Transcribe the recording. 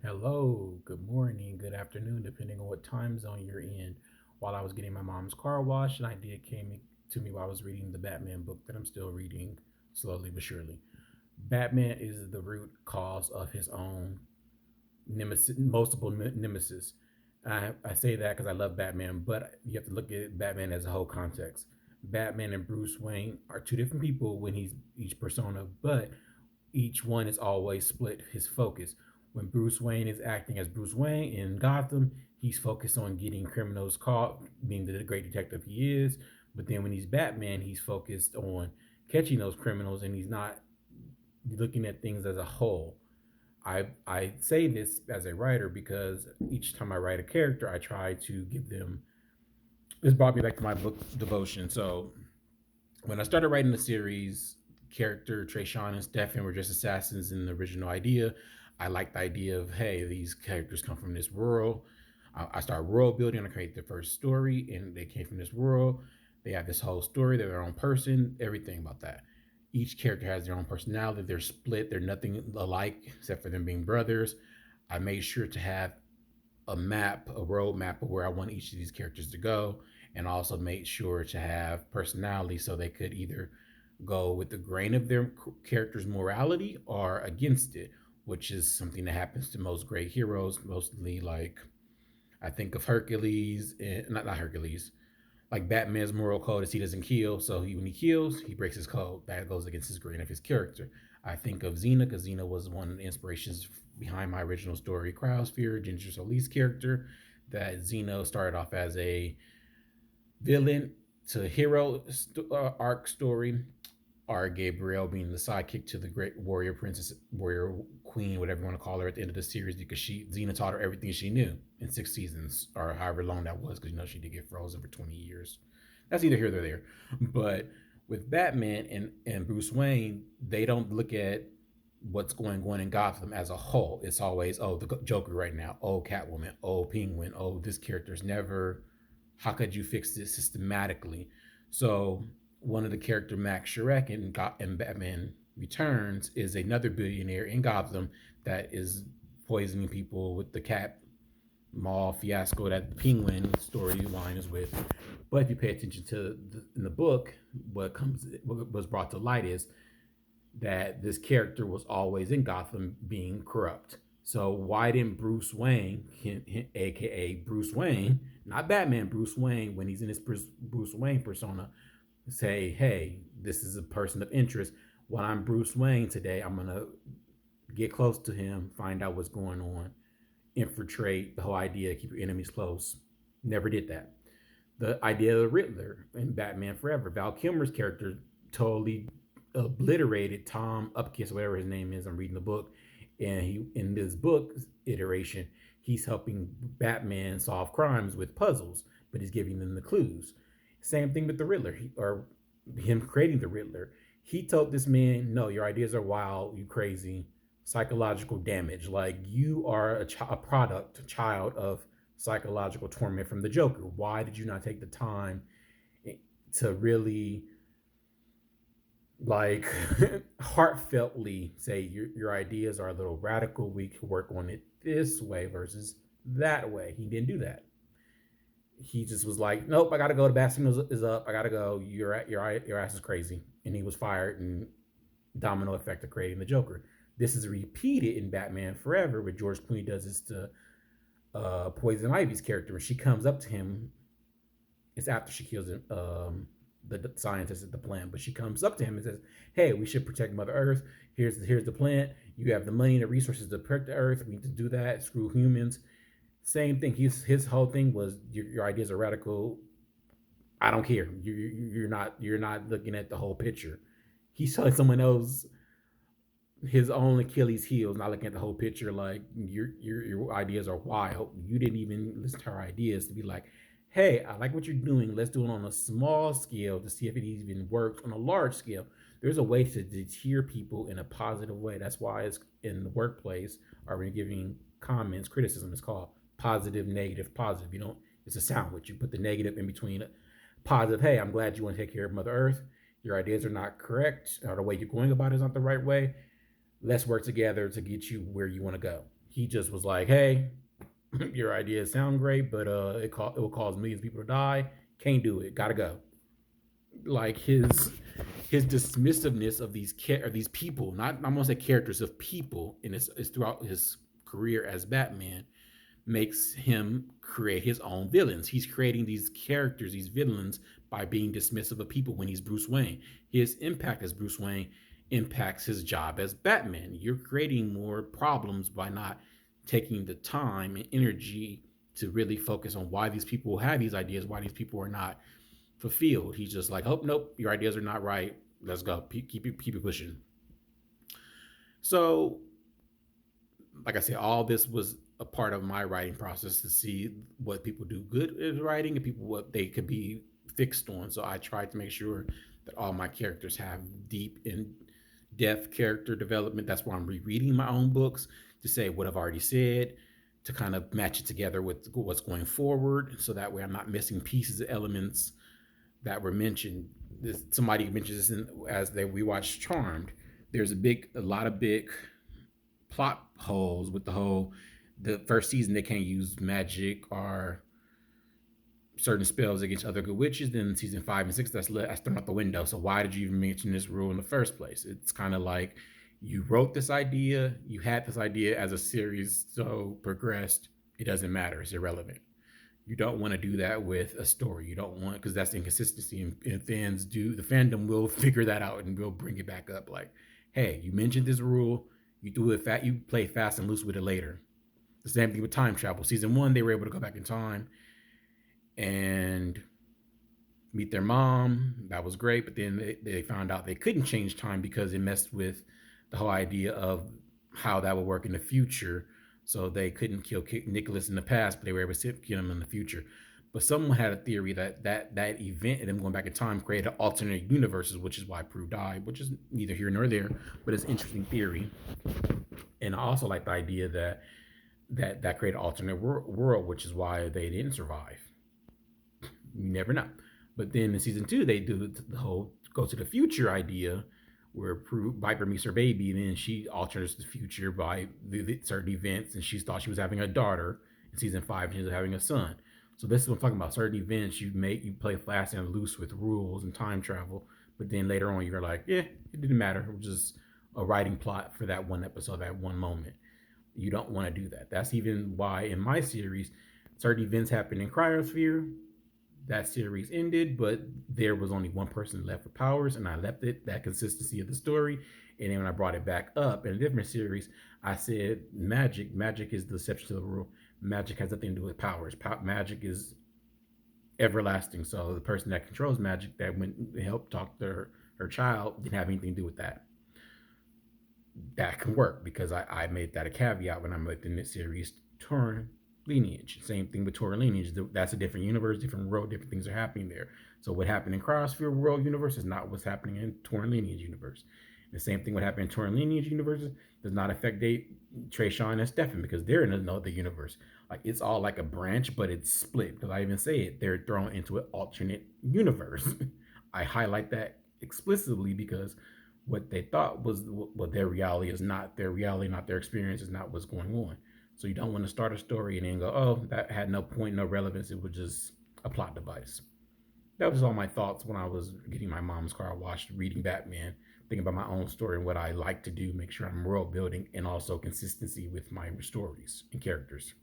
Hello, good morning, good afternoon, depending on what time zone you're in. While I was getting my mom's car washed, an idea came to me while I was reading the Batman book that I'm still reading slowly but surely. Batman is the root cause of his own nemesis, multiple nemesis. I say that because I love Batman, but you have to look at Batman as a whole context. Batman and Bruce Wayne are two different people when he's each persona, but each one is always split his focus. When Bruce Wayne is acting as Bruce Wayne in Gotham, he's focused on getting criminals caught, being the great detective he is. But then when he's Batman, he's focused on catching those criminals and he's not looking at things as a whole. I say this as a writer because each time I write a character, I try to give them. This brought me back to my book Devotion. So when I started writing the series, character Trayshawn and Stefan were just assassins in the original idea. I liked the idea of hey, these characters come from this world. I started world building. I create the first story, and they came from this world. They have this whole story. They're their own person. Everything about that. Each character has their own personality. They're split. They're nothing alike except for them being brothers. I made sure to have a map, a road map of where I want each of these characters to go, and also made sure to have personality so they could either go with the grain of their character's morality or against it, which is something that happens to most great heroes. Mostly, like I think of Hercules, and not Hercules. Like Batman's moral code is he doesn't kill, so when he kills, he breaks his code. That goes against his grain of his character. I think of Xena because Xena was one of the inspirations behind my original story, Cryosphere, Ginger Solis character. That Xena started off as a villain to hero arc story, or Gabrielle being the sidekick to the great warrior princess, warrior queen, whatever you want to call her at the end of the series, because Xena taught her everything she knew in 6 seasons or however long that was, because she did get frozen for 20 years. That's either here or there. But with Batman and Bruce Wayne, they don't look at what's going on in Gotham as a whole. It's always, oh, the Joker right now, oh, Catwoman, oh, Penguin, oh, this character's never, how could you fix this systematically? So one of the character Max Shrek in Batman Returns is another billionaire in Gotham that is poisoning people with the cat mall fiasco that the Penguin storyline is with. But if you pay attention to in the book, what was brought to light is that this character was always in Gotham being corrupt. So why didn't Bruce Wayne, aka Bruce Wayne, not Batman, Bruce Wayne, when he's in his Bruce Wayne persona, say, hey, this is a person of interest. When I'm Bruce Wayne today, I'm gonna get close to him, find out what's going on, infiltrate the whole idea, keep your enemies close. Never did that. The idea of the Riddler in Batman Forever, Val Kilmer's character totally obliterated Tom Upkiss, whatever his name is. I'm reading the book, and he in this book iteration, he's helping Batman solve crimes with puzzles, but he's giving them the clues. Same thing with the Riddler, or him creating the Riddler. He told this man, "No, your ideas are wild. You crazy. Psychological damage. Like you are a product, a child of psychological torment from the Joker. Why did you not take the time to really like heartfeltly say your ideas are a little radical? We could work on it this way versus that way." He didn't do that. He just was like, "Nope, I gotta go. The bastion is up. I gotta go. Your ass is crazy," and he was fired. And domino effect of creating the Joker. This is repeated in Batman Forever, where George Clooney does this to Poison Ivy's character. When she comes up to him, it's after she kills him, the scientist at the plant, but she comes up to him and says, "Hey, we should protect Mother Earth. Here's the plant. You have the money and the resources to protect the Earth. We need to do that. Screw humans." Same thing. His whole thing was your ideas are radical. I don't care. You're not looking at the whole picture. He's telling someone else his own Achilles heel, not looking at the whole picture. Like your ideas are wild. You didn't even listen to our ideas to be like, hey, I like what you're doing. Let's do it on a small scale to see if it even works on a large scale. There's a way to deter people in a positive way. That's why it's in the workplace or when you're giving comments, criticism is called positive, negative, positive. You don't, it's a sandwich. You put the negative in between positive. Hey, I'm glad you want to take care of Mother Earth. Your ideas are not correct, or the way you're going about it is not the right way. Let's work together to get you where you want to go. He just was like, "Hey, your ideas sound great, but it will cause millions of people to die. Can't do it. Gotta go." Like his dismissiveness of these people, not I'm gonna say characters of people, and it's throughout his career as Batman makes him create his own villains. He's creating these characters, these villains, by being dismissive of people when he's Bruce Wayne. His impact as Bruce Wayne impacts his job as Batman. You're creating more problems by not taking the time and energy to really focus on why these people have these ideas, why these people are not fulfilled. He's just like, oh, nope, your ideas are not right. Let's go. Keep it pushing. So like I said, all this was a part of my writing process to see what people do good in writing and people what they could be fixed on. So I tried to make sure that all my characters have deep in depth character development. That's why I'm rereading my own books to say what I've already said, to kind of match it together with what's going forward. So that way I'm not missing pieces, elements that were mentioned. Somebody mentions this as they we watched Charmed. There's a lot of big plot holes with the first season they can't use magic or certain spells against other good witches. Then season 5 and 6 that's thrown out the window. So why did you even mention this rule in the first place? It's kind of like you wrote this idea, you had this idea as a series so progressed, it doesn't matter, it's irrelevant. You don't want to do that with a story. You don't want because that's inconsistency, and fans do the fandom will figure that out and will bring it back up. Like, hey, you mentioned this rule, you do it fat, you play fast and loose with it later. The same thing with time travel. Season one, they were able to go back in time and meet their mom. That was great, but then they found out they couldn't change time because it messed with the whole idea of how that would work in the future. So they couldn't kill Nicholas in the past, but they were able to kill him in the future. But someone had a theory that event and them going back in time created alternate universes, which is why Prue died, which is neither here nor there, but it's an interesting theory. And I also like the idea that created an alternate world, which is why they didn't survive. You never know. But then in season two, they do the whole go to the future idea, where Viper meets her baby, and then she alters the future by certain events, and she thought she was having a daughter. In season 5, she's having a son. So this is what I'm talking about. Certain events you play fast and loose with rules and time travel, but then later on you're like, yeah, it didn't matter. It was just a writing plot for that one episode, that one moment. You don't want to do that. That's even why in my series, certain events happen in Cryosphere. That series ended, but there was only one person left with powers, and I left it that consistency of the story. And then when I brought it back up in a different series, I said magic is the exception to the rule. Magic has nothing to do with powers. Magic is everlasting. So the person that controls magic that went and helped talk to her child didn't have anything to do with that. That can work because I made that a caveat when I made the series Torn Lineage. Same thing with Torn Lineage. That's a different universe, different world, different things are happening there. So what happened in Cryosphere World universe is not what's happening in Torn Lineage universe. The same thing what happened in Torn Lineage universe does not affect Trey, Sean, and Stefan because they're in another universe. Like it's all like a branch, but it's split. Because I even say it, they're thrown into an alternate universe. I highlight that explicitly because what they thought was what their reality is not their reality, not their experience, is not what's going on. So you don't want to start a story and then go, oh, that had no point, no relevance. It was just a plot device. That was all my thoughts when I was getting my mom's car washed, reading Batman, thinking about my own story and what I like to do, make sure I'm world building and also consistency with my stories and characters.